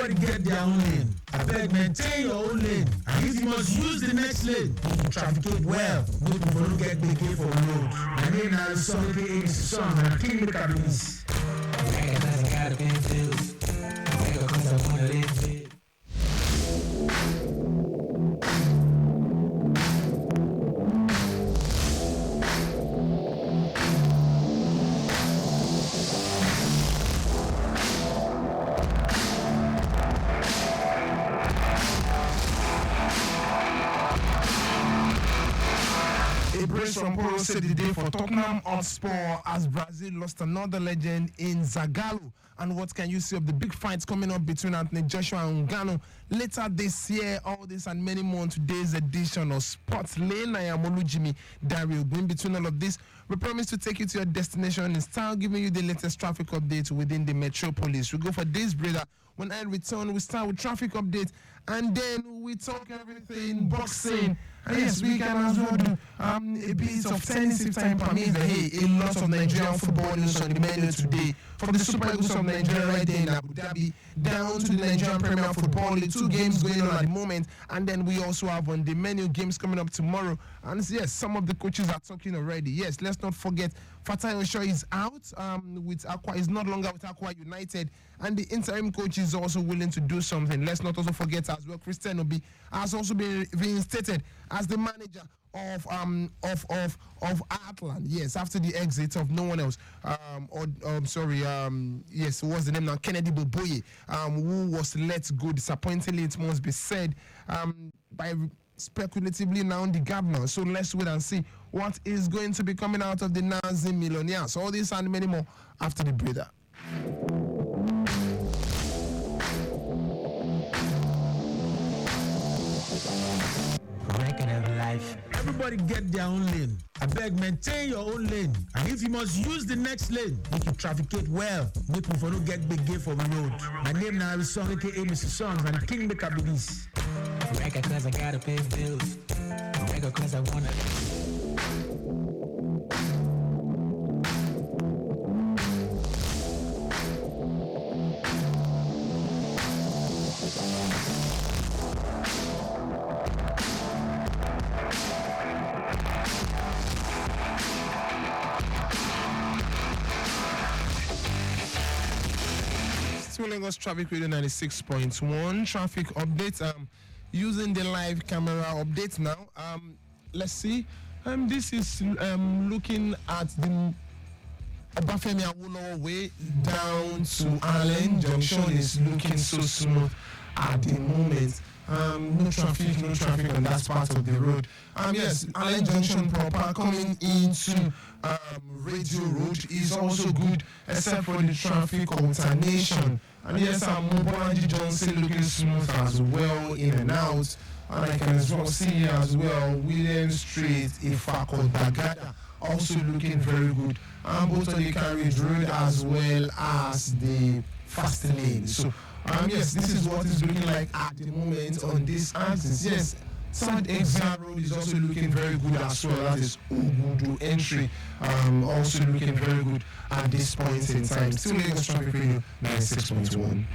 Everybody get their own lane. I beg, maintain your own lane. And if you must use the next lane, you trafficate well. No people don't get big for road. My name now is Son, aka Mr. Son, and I clean the cabins. I gotta pay bills. Cause I wanna live big. A brace from Poro said the day for Tottenham Hotspur as Brazil lost another legend in Zagallo. And what can you see of the big fights coming up between Anthony Joshua and Ngannou later this year? All this and many more on today's edition of Sports Lane. I am Olujimi Dare-Ogun. Between all of this, we promise to take you to your destination in style, giving you the latest traffic updates within the metropolis. We go for this, brother. When I return, we start with traffic update, and then we talk everything boxing. And yes, we can as well do a bit of tennis if time permits. Hey, a lot of Nigerian football news on the menu today. From the Super Eagles of Nigeria right there in Abu Dhabi, down to the Nigerian Premier Football League, 2 games going on at the moment. And then we also have on the menu games coming up tomorrow. And yes, some of the coaches are talking already. Yes, let's not forget Fatai Osho is out with Aqua, is not longer with Aqua United, and the interim coach is also willing to do something. Let's not also forget as well, Christian Obi has also been reinstated as the manager of Atlant. Yes, after the exit of no one else. Yes, what's the name now? Kennedy Boboye, who was let go disappointingly, it must be said, by speculatively now the governor. So let's wait and see what is going to be coming out of the Nazi millionaires. All this and many more after the breather. Record of life. Everybody get their own lane. I beg, maintain your own lane. And if you must use the next lane, make you trafficate well. Make people don't get big for the road. My name now is Son, aka Mr. Son, and I clean the cabins. Record cause I gotta pay bills. Record cause I wanna. Lagos Traffic Radio 96.1 traffic update. Using the live camera update now. Let's see. This is looking at the Obafemi Awolowo way down to Allen Junction. Is looking so smooth at the moment. No traffic on that part of the road. Yes, Allen Junction proper coming into Radio Road is also good, except for the traffic alternation. And yes, Mobolaji Johnson looking smooth as well in and out. And I can as well see here as well William Street, Ifako Bagada also looking very good. Both on the carriage road as well as the fast lane. So yes, this is what is looking like at the moment on this axis. Yes, South Exam Road is also looking very good as well. That is Ugudu entry, also looking very good at this point in time. Still Lagos Traffic Radio 96.1.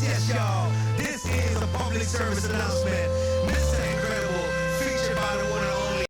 Yes, y'all. This is a public service announcement. Mr. Incredible, featured by the one and only.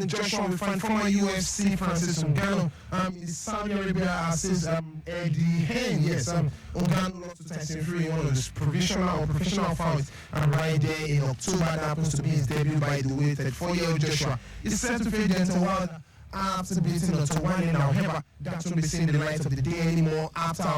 Anthony Joshua, we find former UFC Francis Ngannou. In Saudi Arabia assist Eddie Hearn. Yes, Ngannou lost to Tyson Fury in one of the provisional or professional fights right there in October. That happens to be his debut, by the way. 34-year-old Joshua is set to face Deontay Wilder after beating Otto Wallin. However, that won't be seeing the light of the day anymore after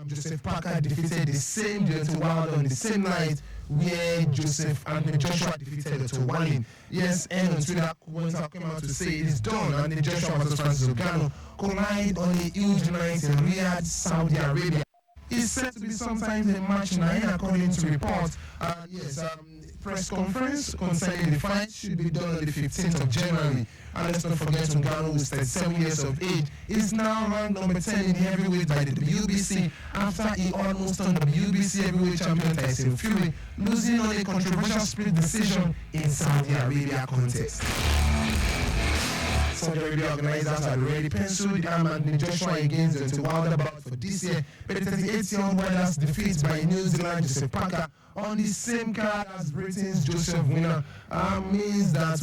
Joseph Parker defeated the same Deontay Wilder on the same night where Anthony Joshua defeated Otto Wallin. Yes, and on Twitter, Kuwenta came out to say it is done. Anthony Joshua versus Francis Ngannou collide on a huge night in Riyadh, Saudi Arabia. It's said to be sometime in March 9, according to reports. Press conference concerning the fight should be done on the 15th of January. And let's not forget, Ngannou, who is 37 years of age, is now ranked number 10 in heavyweight by the WBC after he almost turned WBC heavyweight champion Tyson Fury, losing on a controversial split decision in Saudi Arabia contest. Saudi Arabia organizers had already penciled Anthony Joshua against Deontay Wilder bout for this year, but the 38-year-old Wilder's defeat by New Zealand Joseph Parker on the same card as Britain's Joseph Winner means that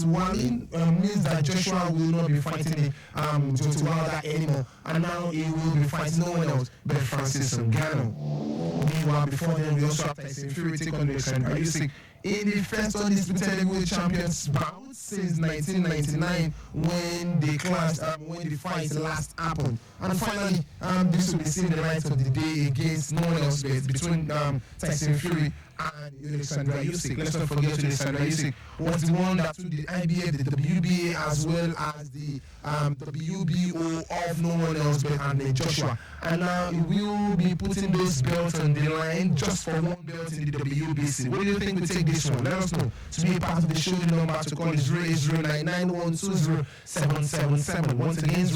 Joshua will not be fighting Deontay Wilder anymore, and now he will be fighting no one else but Francis Ngannou. Meanwhile, before then, we also have Tyson Fury take on Alexander Usyk in the first undisputed heavyweight champions bout since 1999 when they clashed, when the fight last happened. And finally, this will be seeing the light of the day against no one else but between Tyson Fury and Alexander Usyk. Let's not forget Alexander Usyk was the one that took the IBF, the WBA, as well as the WBO of no one else but Anthony Joshua. And now he will be putting those belts on the line just for one belt in the WBC. What do you think we take this one? Let us know. To be a part of the show, the number to call is 08099120777. Once again,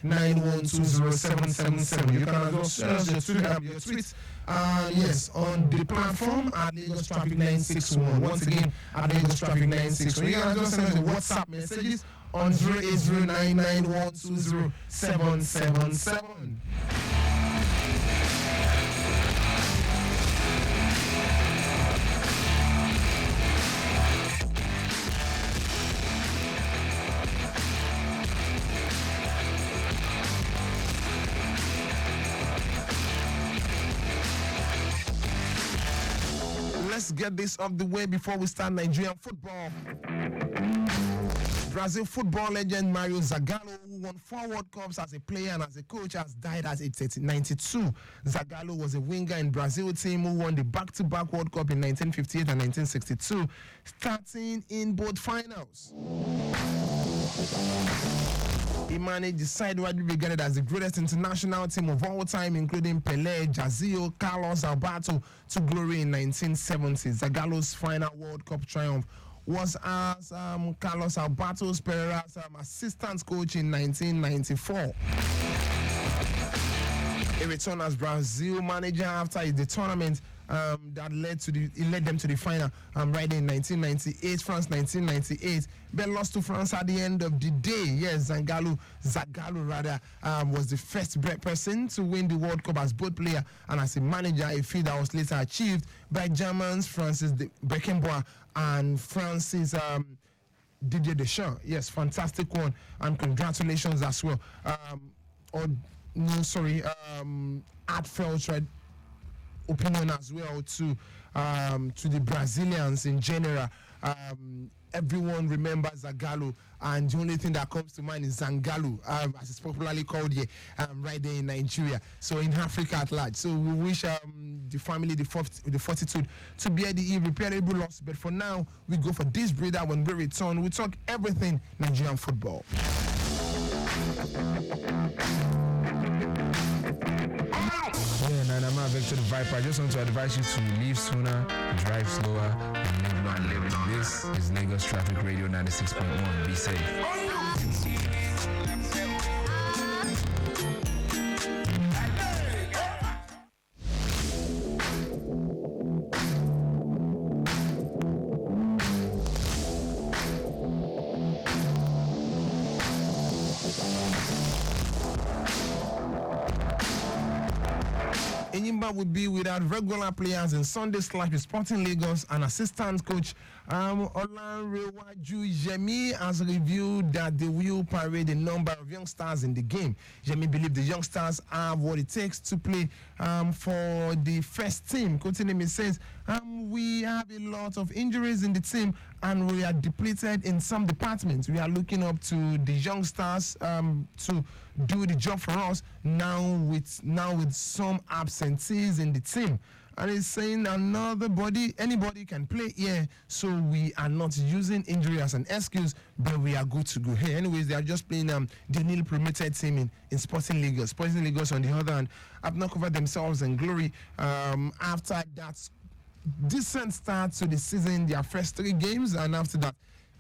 08099120777. You can also share your tweets. Yes, on the platform at Lagos Traffic 961. Once again, at Lagos Traffic 961. You can just send us the WhatsApp messages on 08099120777. Let's get this off the way before we start Nigerian football. Brazil football legend Mario Zagallo, who won 4 World Cups as a player and as a coach, has died at age 92. Zagallo was a winger in Brazil team who won the back-to-back World Cup in 1958 and 1962, starting in both finals. He managed the side widely regarded as the greatest international team of all time, including Pelé, Jairzinho, Carlos Alberto, to glory in 1970. Zagallo's final World Cup triumph was as Carlos Alberto Pereira's assistant coach in 1994. He returned as Brazil manager after the tournament that led them to the final right in 1998, France 1998, but lost to France at the end of the day. Yes, Zagallo was the first black person to win the World Cup as both player and as a manager, a feat that was later achieved by Germans Francis Beckenbauer and Francis Didier Deschamps. Yes, fantastic one, and congratulations as well. Heartfelt opinion as well to the Brazilians in general. Everyone remembers Zagallo, and the only thing that comes to mind is Zangallo, as it's popularly called here, right there in Nigeria. So in Africa at large. So we wish the family the fortitude to bear the irreparable loss. But for now, we go for this breather. When we return, we talk everything Nigerian football. And I'm not Victor the Viper. I just want to advise you to leave sooner, drive slower, and live long. This is Lagos Traffic Radio 96.1. Be safe. In Enyimba will be without regular players in Sunday's clash with Sporting Lagos, and assistant coach Olanrewaju Yemi has revealed that they will parade a number of youngsters in the game. Yemi believes the youngsters have what it takes to play for the first team. Kotinemi says, we have a lot of injuries in the team and we are depleted in some departments. We are looking up to the youngsters to do the job for us now with some absentees in the team. And he's saying anybody can play here, so we are not using injury as an excuse, but we are good to go. Hey, anyways, they are just playing the newly promoted team in Sporting Lagos. Sporting Lagos, on the other hand, have not covered themselves in glory after that decent start to the season, their first 3 games, and after that,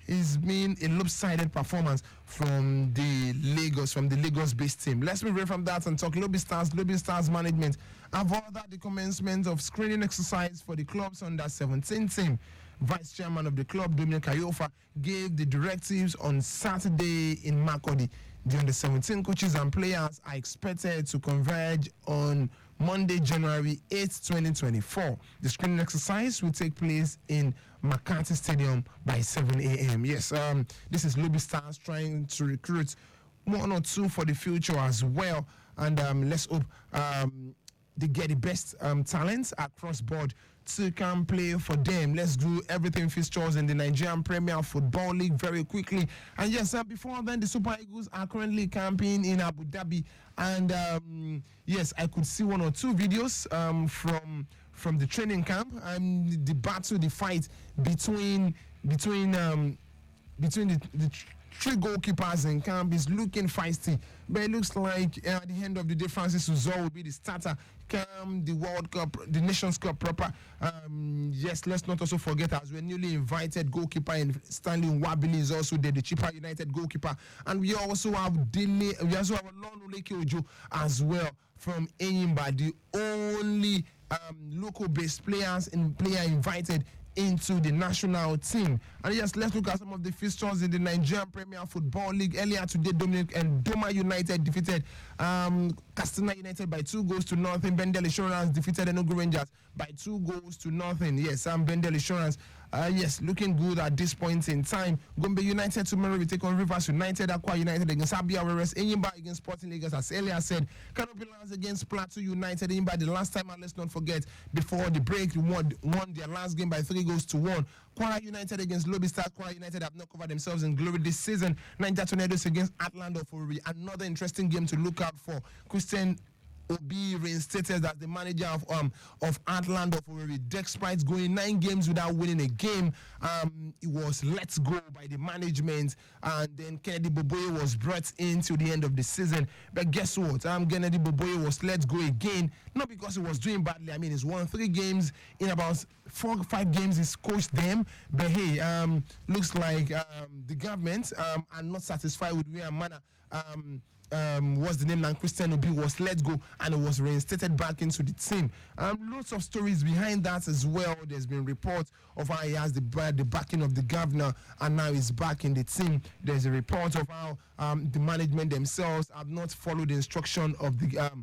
it's been a lopsided performance from the Lagos-based team. Let's move away from that and talk Lobby Stars. Lobby Stars management have ordered the commencement of screening exercise for the club's under-17 team. Vice chairman of the club, Dominic Ayofa, gave the directives on Saturday in Makurdi. The under-17 coaches and players are expected to converge on Monday, January 8, 2024. The screening exercise will take place in McCarthy Stadium by 7 a.m. Yes, this is Lobby Stars trying to recruit 1 or 2 for the future as well. And let's hope they get the best talents across board to come play for them. Let's do everything fixtures in the Nigerian Premier Football League very quickly. And yes, before then, the Super Eagles are currently camping in Abu Dhabi. And yes, I could see 1 or 2 videos from the training camp and the battle, the fight between the 3 goalkeepers in camp is looking feisty, but it looks like at the end of the day, Francis Uzor will be the starter come the World Cup, the Nations Cup proper. Yes, let's not also forget, as we're newly invited goalkeeper in Stanley Nwabili is also there, the Chippa United goalkeeper, and we also have Lon Olekeojo as well from Enyimba, the only local-based player invited into the national team. And yes, let's look at some of the fixtures in the Nigerian Premier Football League. Earlier today, Dominic and Doma United defeated Castina United by 2-0. Bendel Insurance defeated Enugu Rangers by 2-0. Yes, Bendel Insurance, yes, looking good at this point in time. Gombe United tomorrow will take on Rivers United. Aqua United against Abia, whereas Enyimba against Sporting Lagos, as earlier said. Canopy Lions against Plateau United. Enyimba the last time, and let's not forget, before the break, won their last game by 3-1. Kwara United against Lobby Stars. Kwara United have not covered themselves in glory this season. Niger Tornadoes against Atlanta of Owerri. Another interesting game to look out for. Christian Obi reinstated as the manager of Atlanta of Owerri. Despite going 9 games without winning a game, it was let go by the management, and then Kennedy Boboye was brought into the end of the season. But guess what? Kennedy Boboye was let go again, not because he was doing badly. I mean, he's won 3 games in about 4 or 5 games. He's coached them, but hey, looks like the government are not satisfied with where Mana. What's the name now? Christian Obi was let go and it was reinstated back into the team. Lots of stories behind that as well. There's been reports of how he has the backing of the governor and now he's back in the team. There's a report of how the management themselves have not followed the instruction of the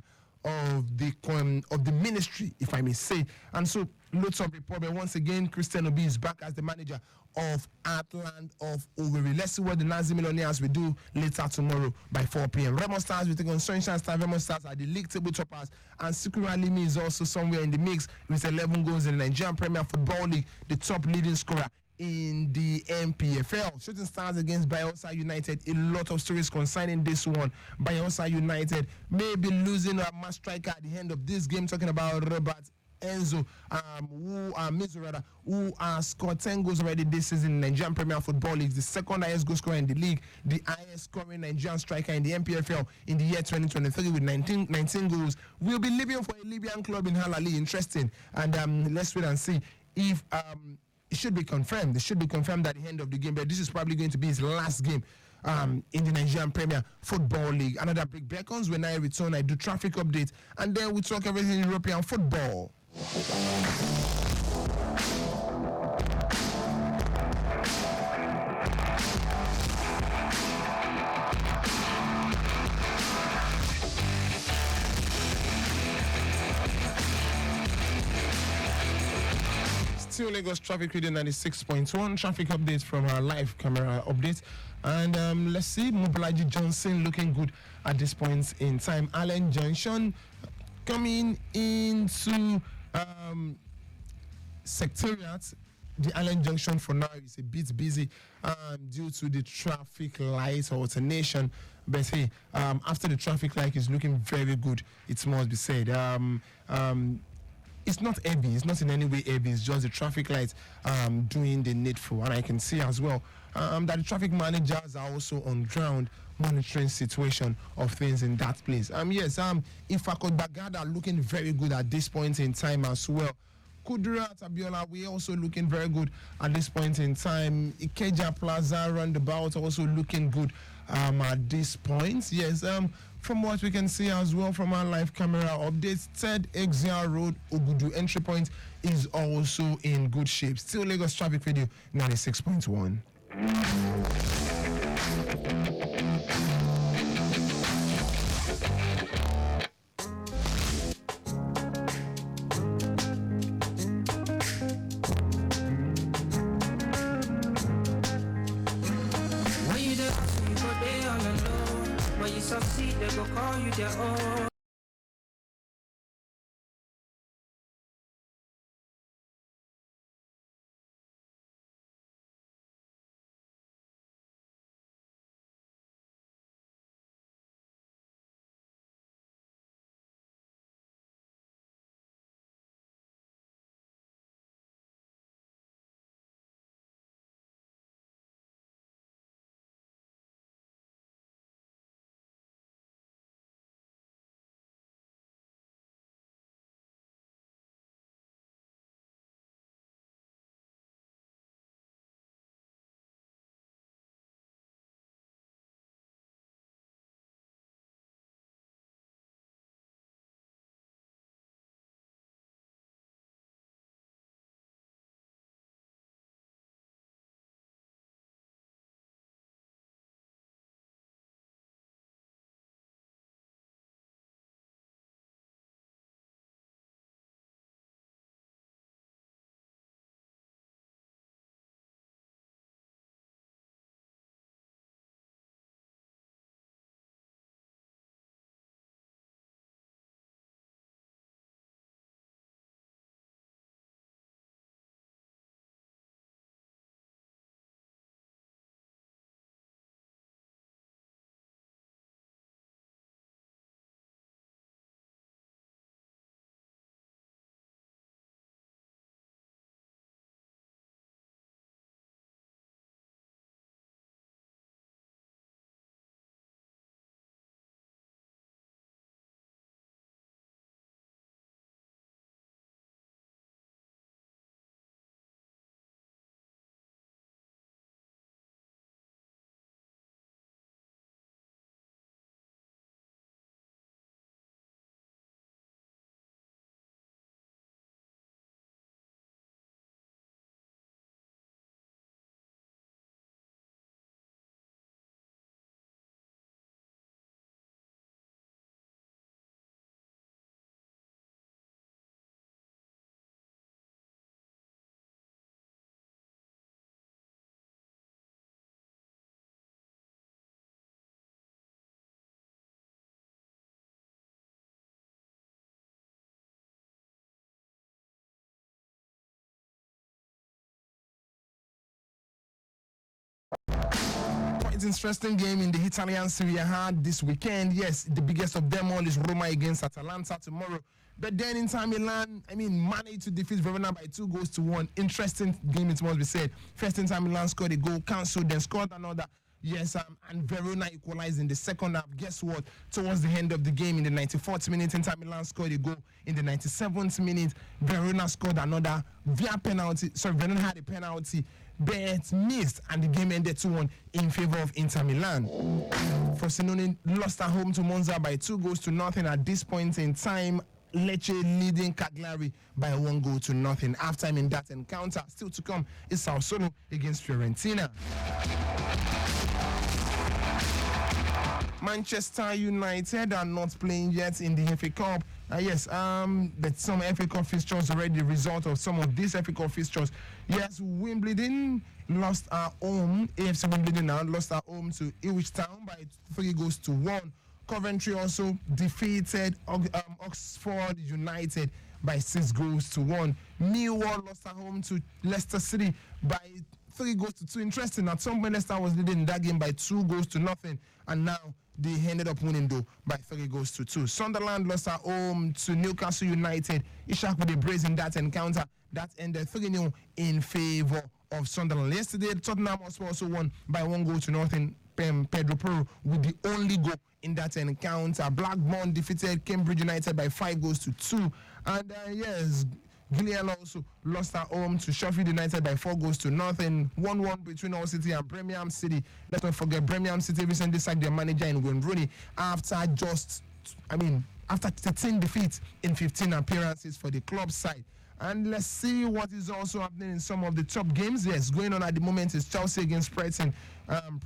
ministry, if I may say. And so lots of report, but once again, Christian Obi is back as the manager of Atlanta of Owerri. Let's see what the Nazi Millionaires will do later tomorrow by 4 p.m. Remo Stars will take on Sunshine Stars. Remo Stars are the league table toppers, and Sikuru Alimi is also somewhere in the mix with 11 goals in the Nigerian Premier Football League, the top leading scorer in the MPFL. Shooting Stars against Bayelsa United. A lot of stories concerning this one. Bayelsa United may be losing a mass striker at the end of this game, talking about Robert Enzo, who has scored 10 goals already this season in Nigerian Premier Football League, the second highest goal scorer in the league, the highest scoring Nigerian striker in the MPFL in the year 2023 with 19 goals. We'll be leaving for a Libyan club in Halali. Interesting. And let's wait and see if it should be confirmed. It should be confirmed at the end of the game, but this is probably going to be his last game in the Nigerian Premier Football League. Another break beckons. When I return, I do traffic updates, and then we talk everything European football. Still Lagos Traffic Radio 96.1 traffic update from our live camera update. And let's see, Mobolaji Johnson looking good at this point in time. Allen Junction coming into Secretariat. The Allen Junction for now is a bit busy due to the traffic light alternation. But hey, after the traffic light is looking very good, it must be said. It's not heavy, it's not in any way heavy, it's just the traffic lights doing the needful. And I can see as well that the traffic managers are also on ground monitoring situation of things in that place. Yes, Ifako Bagada are looking very good at this point in time as well. Kudrat Abiola, we also looking very good at this point in time. Ikeja Plaza roundabout also looking good at this point. Yes, from what we can see as well from our live camera updates, Third Exia Road, Ogudu entry point is also in good shape. Still Lagos Traffic Radio 96.1. When you the hustle, you go there all alone. When you succeed, they go call you their own. Quite interesting game in the Italian Serie A this weekend. Yes, the biggest of them all is Roma against Atalanta tomorrow. But then in Inter Milan, managed to defeat Verona by 2-1. Interesting game, it must be said. First Inter Milan scored a goal, cancelled, then scored another. Yes, and Verona equalized in the second half. Guess what? Towards the end of the game, in the 94th minute, Inter Milan scored a goal. In the 97th minute, Verona scored another via penalty. Sorry, Verona had a penalty, but missed, and the game ended 2-1 in favor of Inter Milan. Frosinone lost at home to Monza by 2-0 at this point in time. Lecce leading Cagliari by 1-0. Halftime in that encounter. Still to come is Sassuolo against Fiorentina. Manchester United are not playing yet in the FA Cup. Yes, but some FA Cup fixtures already the result of some of these FA Cup fixtures. Yes, Wimbledon lost at home. AFC Wimbledon now lost at home to Ipswich Town by 3-1. Coventry also defeated Oxford United by 6-1. Millwall lost at home to Leicester City by 3-2. Interesting. At some point, Leicester was leading that game by 2-0, and now they ended up winning though by 3-2. Sunderland lost at home to Newcastle United. Ishak with a brace in that encounter that ended 3-0 in favour of Sunderland. Yesterday, Tottenham also won by 1-0. Pedro Porro with the only goal in that encounter. Blackburn defeated Cambridge United by 5-2. And yes, Gillian also lost at home to Sheffield United by 4-0. 1-1 between Hull City and Birmingham City. Let's not forget, Birmingham City recently sacked their manager in Wayne Rooney after 13 defeats in 15 appearances for the club side. And let's see what is also happening in some of the top games. Yes, going on at the moment is Chelsea against Preston, and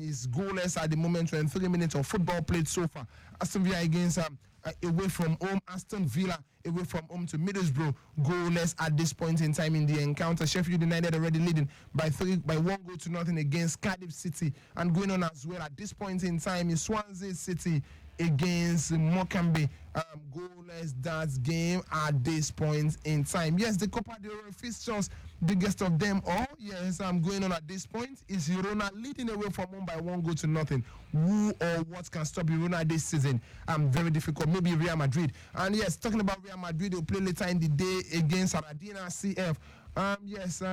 is goalless at the moment when 3 minutes of football played so far. Aston Villa against away from home. Aston Villa away from home to Middlesbrough, goalless at this point in time in the encounter. Sheffield United already leading by 1-0 against Cardiff City, and going on as well at this point in time is Swansea City against Morecambe, goalless that game at this point in time. Yes, the Copa del Rey fixtures, biggest of them all. Yes, going on at this point is Girona leading away from home by 1-0. Who or what can stop Girona this season? Very difficult. Maybe Real Madrid. And yes, talking about Real Madrid, they'll play later in the day against Saradina CF. Yes,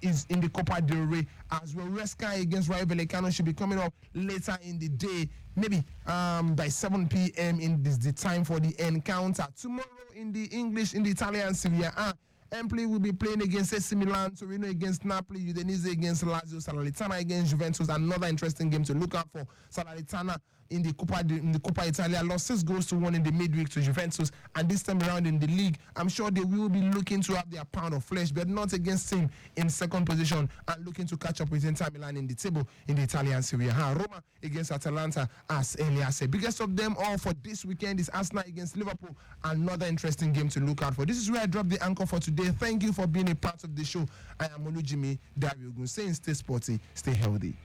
is in the Copa del Rey as well. Huesca against Rayo Vallecano should be coming up later in the day, maybe by 7 p.m. in the time for the encounter. Tomorrow in the Italian Serie A, Empoli will be playing against AC Milan, Torino against Napoli, Udinese against Lazio, Salernitana against Juventus. Another interesting game to look out for. Salernitana in the Coppa Italia lost 6-1 in the midweek to Juventus, and this time around in the league, I'm sure they will be looking to have their pound of flesh, but not against him in second position and looking to catch up with Inter Milan in the table in the Italian Serie A. Roma against Atalanta, as earlier said. Biggest of them all for this weekend is Arsenal against Liverpool. Another interesting game to look out for. This is where I drop the anchor for today. Thank you for being a part of the show. I am Olujimi Dare-Ogun, saying stay sporty, stay healthy.